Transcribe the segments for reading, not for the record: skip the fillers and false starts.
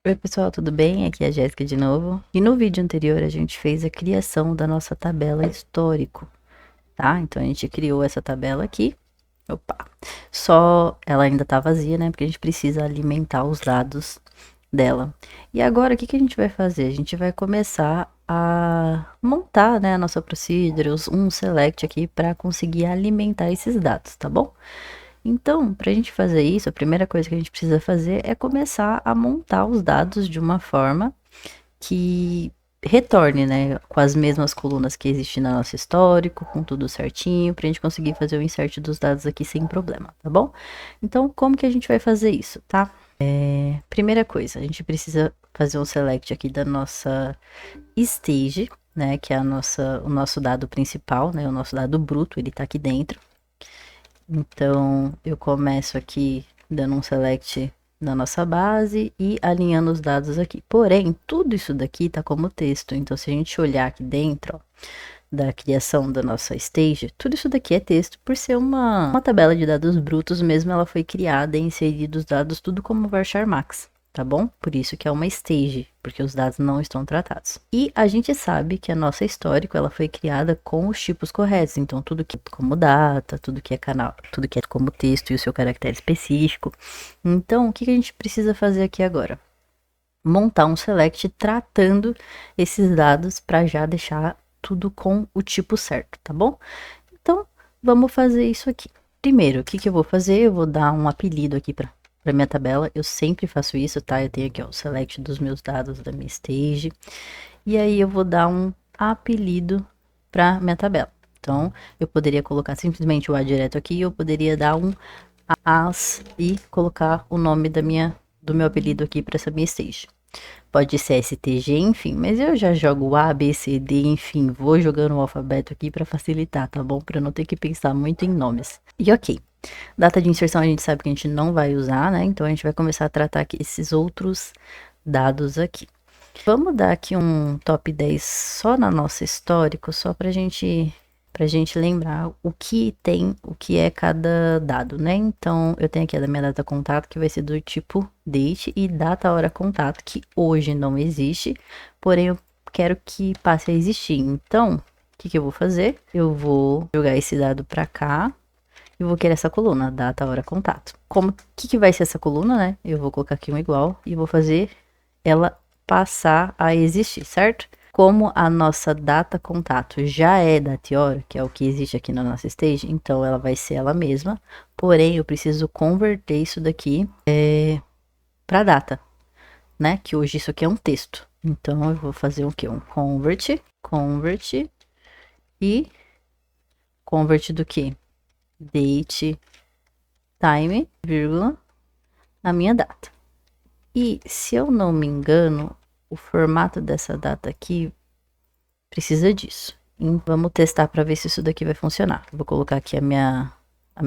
Oi pessoal, tudo bem? Aqui é a Jéssica de novo. E no vídeo anterior a gente fez a criação da nossa tabela histórico, tá? Então a gente criou essa tabela aqui. Opa! Só ela ainda tá vazia, né? Porque a gente precisa alimentar os dados dela. E agora o que que a gente vai fazer? A gente vai começar a montar, né, a nossa procedures, um select aqui para conseguir alimentar esses dados, tá bom? Então, para a gente fazer isso, a primeira coisa que a gente precisa fazer é começar a montar os dados de uma forma que retorne, né, com as mesmas colunas que existem no nosso histórico, com tudo certinho, para a gente conseguir fazer o insert dos dados aqui sem problema, tá bom? Então, como que a gente vai fazer isso, tá? Primeira coisa, a gente precisa fazer um select aqui da nossa stage, né, que é o nosso dado principal, né, o nosso dado bruto, ele tá aqui dentro. Então, eu começo aqui dando um select na nossa base e alinhando os dados aqui. Porém, tudo isso daqui tá como texto. Então, se a gente olhar aqui dentro, ó, da criação da nossa stage, tudo isso daqui é texto por ser uma tabela de dados brutos mesmo. Ela foi criada e inserida os dados tudo como varchar max. Tá bom? Por isso que é uma stage, porque os dados não estão tratados. E a gente sabe que a nossa histórico, ela foi criada com os tipos corretos. Então, tudo que é como data, tudo que é canal, tudo que é como texto e o seu caractere específico. Então, o que a gente precisa fazer aqui agora? Montar um select tratando esses dados para já deixar tudo com o tipo certo, tá bom? Então, vamos fazer isso aqui. Primeiro, o que que eu vou fazer? Eu vou dar um apelido aqui para minha tabela. Eu sempre faço isso, tá? Eu tenho aqui ó, o select dos meus dados da minha stage. E aí eu vou dar um apelido para minha tabela. Então, eu poderia colocar simplesmente o A direto aqui, eu poderia dar um as e colocar o nome do meu apelido aqui para essa minha stage. Pode ser STG, enfim, mas eu já jogo A, B, C, D, enfim, vou jogando o alfabeto aqui para facilitar, tá bom? Para não ter que pensar muito em nomes. E ok, data de inserção a gente sabe que a gente não vai usar, né? Então a gente vai começar a tratar aqui esses outros dados aqui. Vamos dar aqui um top 10 só na nossa histórico, só pra gente lembrar o que tem, o que é cada dado, né? Então, eu tenho aqui a da minha data contato, que vai ser do tipo date e data hora contato, que hoje não existe, porém eu quero que passe a existir. Então, o que que eu vou fazer? Eu vou jogar esse dado pra cá e vou querer essa coluna, data hora contato. Como que vai ser essa coluna, né? Eu vou colocar aqui um igual e vou fazer ela passar a existir, certo? Como a nossa data contato já é data que é o que existe aqui na nossa stage, então ela vai ser ela mesma. Porém, eu preciso converter isso daqui para data, né? Que hoje isso aqui é um texto. Então eu vou fazer o que? Um convert e convert do que? Date, time, vírgula, a minha data. E se eu não me engano, o formato dessa data aqui precisa disso. E vamos testar para ver se isso daqui vai funcionar. Vou colocar aqui a minha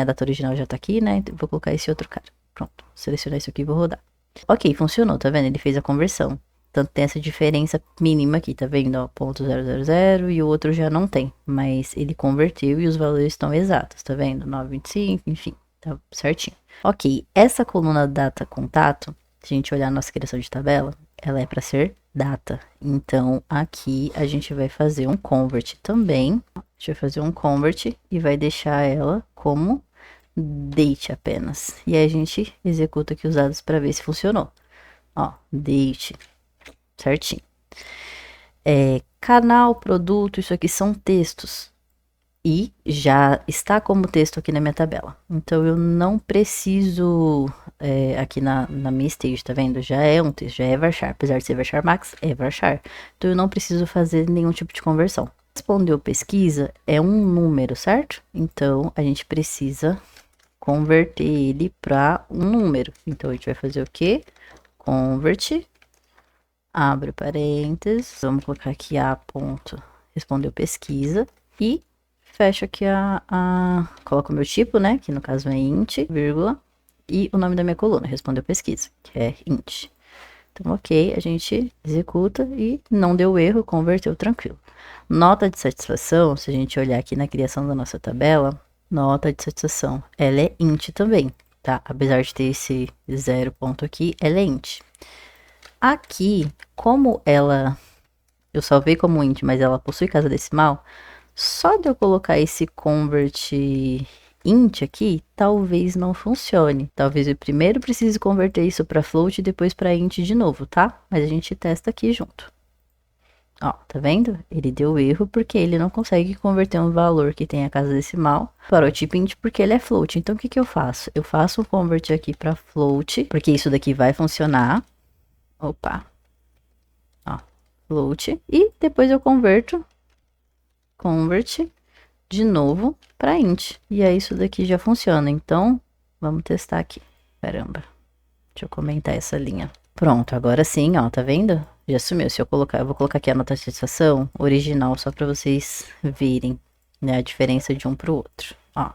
data original já tá aqui, né? Então, vou colocar esse outro cara. Pronto, selecionar isso aqui e vou rodar. Ok, funcionou, tá vendo? Ele fez a conversão. Tanto tem essa diferença mínima aqui, tá vendo? Ó, ponto 000 e o outro já não tem. Mas ele converteu e os valores estão exatos, tá vendo? 925, enfim, tá certinho. Ok, essa coluna data contato, se a gente olhar a nossa criação de tabela, ela é para ser data. Então, aqui a gente vai fazer um convert também. A gente vai fazer um convert e vai deixar ela como date apenas. E aí a gente executa aqui os dados para ver se funcionou. Ó, date, certinho. Canal, produto, isso aqui são textos. E já está como texto aqui na minha tabela. Então, eu não preciso, aqui na minha stage, tá vendo? Já é um texto, já é varchar. Apesar de ser varchar max, é varchar. Então, eu não preciso fazer nenhum tipo de conversão. Respondeu pesquisa é um número, certo? Então, a gente precisa converter ele para um número. Então, a gente vai fazer o quê? Convert, abre parênteses, vamos colocar aqui a ponto, respondeu pesquisa, e fecho aqui coloco o meu tipo, né, que no caso é int, vírgula, e o nome da minha coluna, respondeu pesquisa, que é int. Então, ok, a gente executa e não deu erro, converteu tranquilo. Nota de satisfação, se a gente olhar aqui na criação da nossa tabela, nota de satisfação, ela é int também, tá? Apesar de ter esse 0 ponto aqui, ela é int. Aqui, como eu salvei como int, mas ela possui casa decimal, só de eu colocar esse convert int aqui, talvez não funcione. Talvez eu primeiro precise converter isso para float e depois para int de novo, tá? Mas a gente testa aqui junto. Ó, tá vendo? Ele deu erro porque ele não consegue converter um valor que tem a casa decimal para o tipo int porque ele é float. Então, o que que eu faço? Eu faço um convert aqui para float, porque isso daqui vai funcionar. Opa. Ó, float. E depois eu convert de novo para int. E aí isso daqui já funciona. Então, vamos testar aqui. Caramba. Deixa eu comentar essa linha. Pronto, agora sim, ó, tá vendo? Já sumiu. Se eu colocar, eu vou colocar aqui a nota de satisfação original só para vocês verem, né, a diferença de um para o outro. Ó,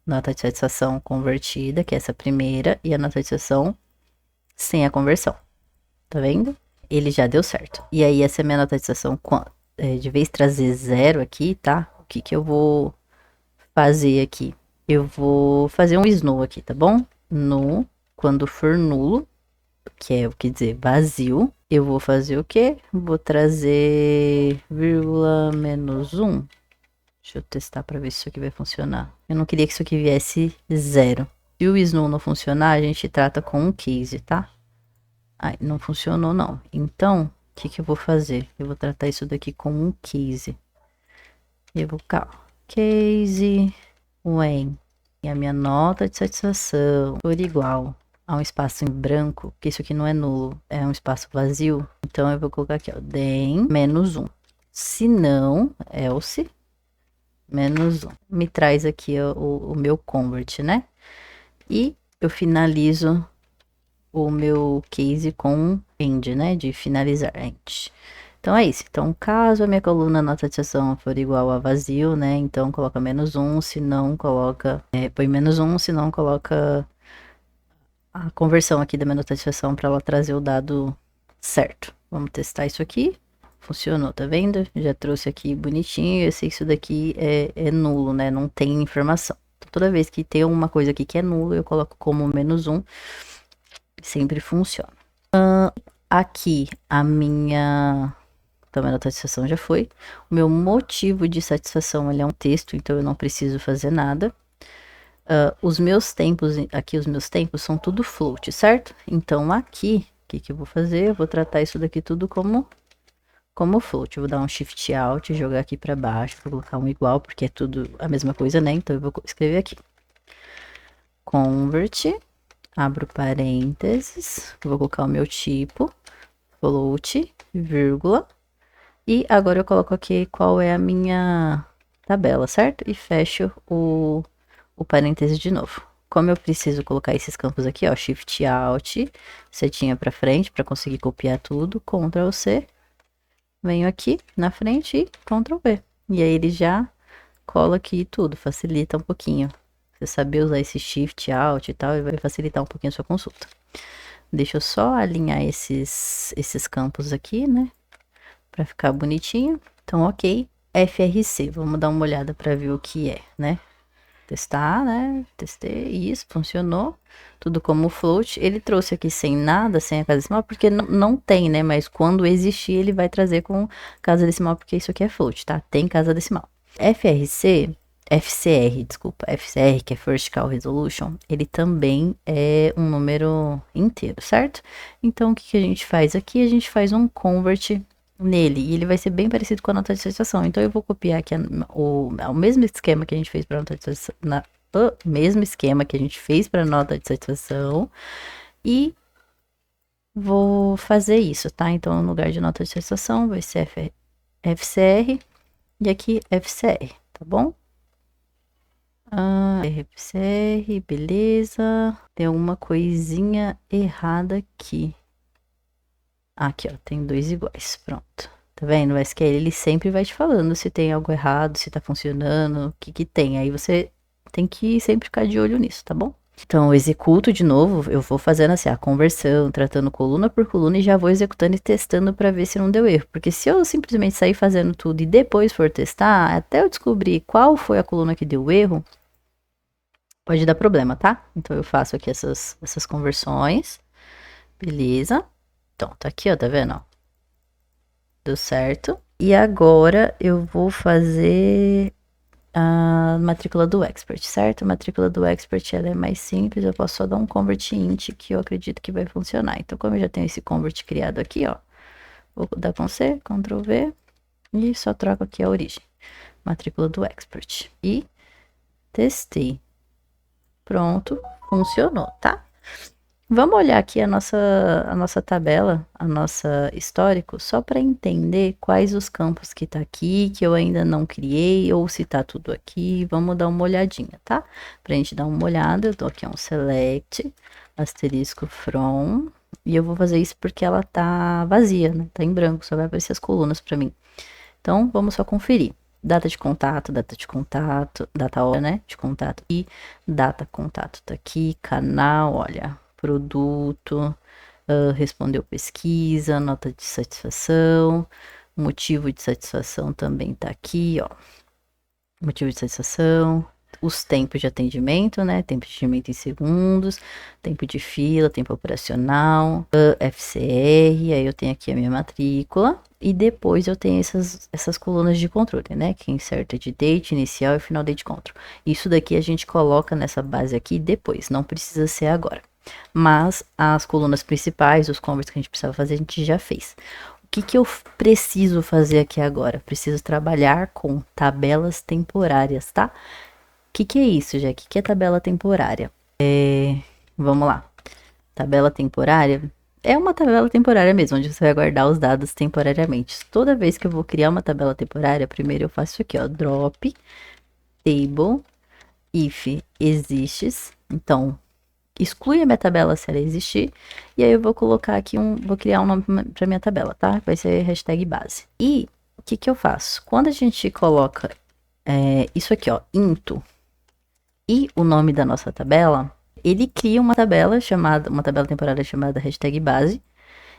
nota de satisfação convertida, que é essa primeira, e a nota de satisfação sem a conversão. Tá vendo? Ele já deu certo. E aí essa é a minha nota de satisfação, de vez trazer 0 aqui, tá? O que que eu vou fazer aqui? Eu vou fazer um snow aqui, tá bom? No, quando for nulo, que é o que dizer vazio, eu vou fazer o quê? Vou trazer vírgula menos 1. Deixa eu testar para ver se isso aqui vai funcionar. Eu não queria que isso aqui viesse 0. Se o snow não funcionar, a gente trata com um case, tá? Ai, não funcionou não. Então, o que que eu vou fazer? Eu vou tratar isso daqui com um case. Eu vou colocar case when e a minha nota de satisfação for igual a um espaço em branco, porque isso aqui não é nulo, é um espaço vazio. Então eu vou colocar aqui, ó, then menos 1. Se não, else menos 1. Me traz aqui ó, o meu convert, né? E eu finalizo o meu case com end, né? De finalizar end. Então é isso. Então, caso a minha coluna nota de satisfação for igual a vazio, né? Então coloca menos 1, se não coloca. Põe menos 1, se não coloca a conversão aqui da minha nota de satisfação para ela trazer o dado certo. Vamos testar isso aqui. Funcionou, tá vendo? Já trouxe aqui bonitinho. Eu sei que isso daqui é nulo, né? Não tem informação. Então, toda vez que tem uma coisa aqui que é nulo, eu coloco como menos 1. Sempre funciona. Aqui a minha... Então, minha nota de satisfação já foi. O meu motivo de satisfação ele é um texto, então eu não preciso fazer nada. Os meus tempos, aqui os meus tempos são tudo float, certo? Então aqui, o que que eu vou fazer? Eu vou tratar isso daqui tudo como float. Eu vou dar um shift alt, jogar aqui para baixo, vou colocar um igual, porque é tudo a mesma coisa, né? Então eu vou escrever aqui. Convert, abro parênteses, vou colocar o meu tipo, float, vírgula. E agora eu coloco aqui qual é a minha tabela, certo? E fecho o parêntese de novo. Como eu preciso colocar esses campos aqui, ó, Shift Alt, setinha para frente para conseguir copiar tudo, Ctrl C, venho aqui na frente e Ctrl V. E aí ele já cola aqui tudo, facilita um pouquinho. Você saber usar esse Shift Alt e tal, e vai facilitar um pouquinho a sua consulta. Deixa eu só alinhar esses campos aqui, né? Para ficar bonitinho. Então, ok. FRC, vamos dar uma olhada para ver o que é, né? Testar, né? Testei, isso, funcionou. Tudo como float. Ele trouxe aqui sem nada, sem a casa decimal, porque não tem, né? Mas quando existir, ele vai trazer com casa decimal, porque isso aqui é float, tá? Tem casa decimal. FCR, desculpa, FCR, que é First Call Resolution, ele também é um número inteiro, certo? Então, o que a gente faz aqui? A gente faz um convert nele, e ele vai ser bem parecido com a nota de satisfação. Então, eu vou copiar aqui o mesmo esquema que a gente fez para nota de satisfação, o mesmo esquema que a gente fez para nota de satisfação, e vou fazer isso, tá? Então, no lugar de nota de satisfação, vai ser FCR, e aqui FCR, tá bom? FCR, beleza. Tem alguma coisinha errada aqui. Aqui, ó, tem 2 iguais, pronto. Tá vendo? O SQL, ele sempre vai te falando se tem algo errado, se tá funcionando, o que que tem. Aí você tem que sempre ficar de olho nisso, tá bom? Então, eu executo de novo, eu vou fazendo assim, a conversão, tratando coluna por coluna e já vou executando e testando para ver se não deu erro. Porque se eu simplesmente sair fazendo tudo e depois for testar, até eu descobrir qual foi a coluna que deu erro, pode dar problema, tá? Então, eu faço aqui essas conversões, beleza? Então, tá aqui, ó, tá vendo, ó? Deu certo. E agora eu vou fazer a matrícula do Expert, certo? A matrícula do Expert, ela é mais simples, eu posso só dar um convert int que eu acredito que vai funcionar. Então, como eu já tenho esse convert criado aqui, ó, vou dar com C, Ctrl V, e só troco aqui a origem. Matrícula do Expert. E testei. Pronto, funcionou, tá? Vamos olhar aqui a nossa tabela, a nossa histórico, só para entender quais os campos que tá aqui, que eu ainda não criei, ou se tá tudo aqui. Vamos dar uma olhadinha, tá? Pra gente dar uma olhada, eu dou aqui um select, asterisco from, e eu vou fazer isso porque ela tá vazia, né? Tá em branco, só vai aparecer as colunas para mim. Então, vamos só conferir. Data de contato, data hora, né, de contato e data contato tá aqui, canal, olha, produto, respondeu pesquisa, nota de satisfação, motivo de satisfação também tá aqui, ó, motivo de satisfação, os tempos de atendimento, né, tempo de atendimento em segundos, tempo de fila, tempo operacional, FCR, aí eu tenho aqui a minha matrícula, e depois eu tenho essas colunas de controle, né, que é insert de date, inicial e final date control. Isso daqui a gente coloca nessa base aqui depois, não precisa ser agora. Mas as colunas principais, os converts que a gente precisava fazer, a gente já fez. O que eu preciso fazer aqui agora? Preciso trabalhar com tabelas temporárias, tá? O que é isso, já? O que é tabela temporária? Vamos lá. Tabela temporária é uma tabela temporária mesmo, onde você vai guardar os dados temporariamente. Toda vez que eu vou criar uma tabela temporária, primeiro eu faço isso aqui, ó, drop table if exists. Então, exclui a minha tabela se ela existir, e aí eu vou colocar aqui vou criar um nome para minha tabela, tá? Vai ser hashtag base. E o que eu faço? Quando a gente coloca isso aqui, ó, into, e o nome da nossa tabela, ele cria uma tabela temporária chamada hashtag base,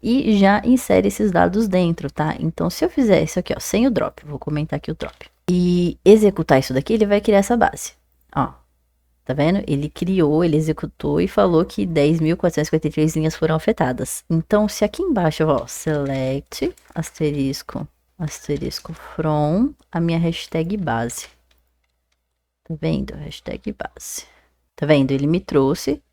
e já insere esses dados dentro, tá? Então, se eu fizer isso aqui, ó, sem o drop, vou comentar aqui o drop, e executar isso daqui, ele vai criar essa base, ó. Tá vendo? Ele criou, ele executou e falou que 10.453 linhas foram afetadas. Então, se aqui embaixo, ó, select, asterisco from, a minha hashtag base. Tá vendo? Hashtag base. Tá vendo? Ele me trouxe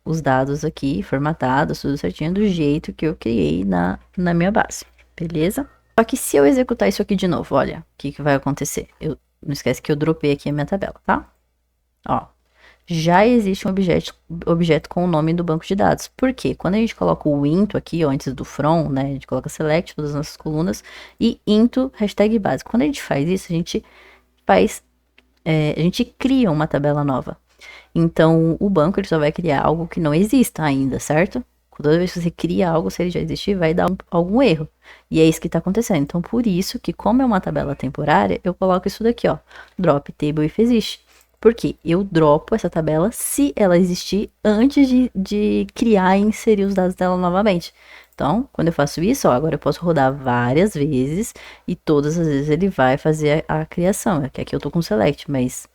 os dados aqui, formatados, tudo certinho, do jeito que eu criei na minha base. Beleza? Só que se eu executar isso aqui de novo, olha, o que vai acontecer? Não esquece que eu dropei aqui a minha tabela, tá? Ó, já existe um objeto com o nome do banco de dados. Por quê? Quando a gente coloca o into aqui, ó, antes do from, né, a gente coloca select, todas as nossas colunas, e into hashtag base. Quando a gente faz isso, a gente cria uma tabela nova. Então, o banco ele só vai criar algo que não exista ainda, certo? Toda vez que você cria algo, se ele já existir, vai dar algum erro. E é isso que está acontecendo. Então, por isso que, como é uma tabela temporária, eu coloco isso daqui, ó, drop table if exist. Porque eu dropo essa tabela se ela existir antes de criar e inserir os dados dela novamente. Então, quando eu faço isso, ó, agora eu posso rodar várias vezes e todas as vezes ele vai fazer a criação. É que aqui eu tô com select, mas...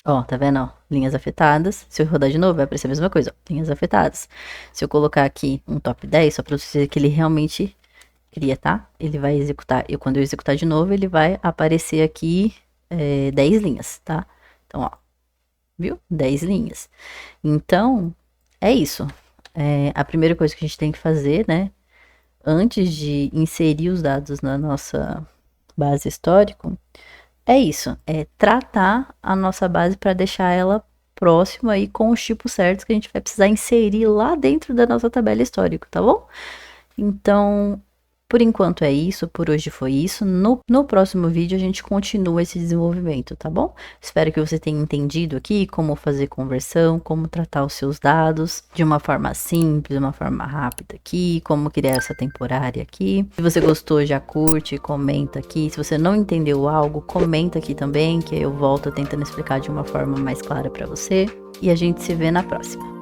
Ó, tá vendo, ó? Linhas afetadas. Se eu rodar de novo, vai aparecer a mesma coisa, ó, linhas afetadas. Se eu colocar aqui um top 10, só pra você dizer que ele realmente cria, tá? Ele vai executar. E quando eu executar de novo, ele vai aparecer aqui 10 linhas, tá? Então, ó, viu? 10 linhas. Então, é isso. A primeira coisa que a gente tem que fazer, né? Antes de inserir os dados na nossa base histórico, é isso. É tratar a nossa base para deixar ela próxima aí com os tipos certos que a gente vai precisar inserir lá dentro da nossa tabela histórico, tá bom? Então... Por enquanto é isso, por hoje foi isso. No próximo vídeo a gente continua esse desenvolvimento, tá bom? Espero que você tenha entendido aqui como fazer conversão, como tratar os seus dados de uma forma simples, de uma forma rápida aqui, como criar essa temporária aqui. Se você gostou, já curte, comenta aqui. Se você não entendeu algo, comenta aqui também, que eu volto tentando explicar de uma forma mais clara para você. E a gente se vê na próxima.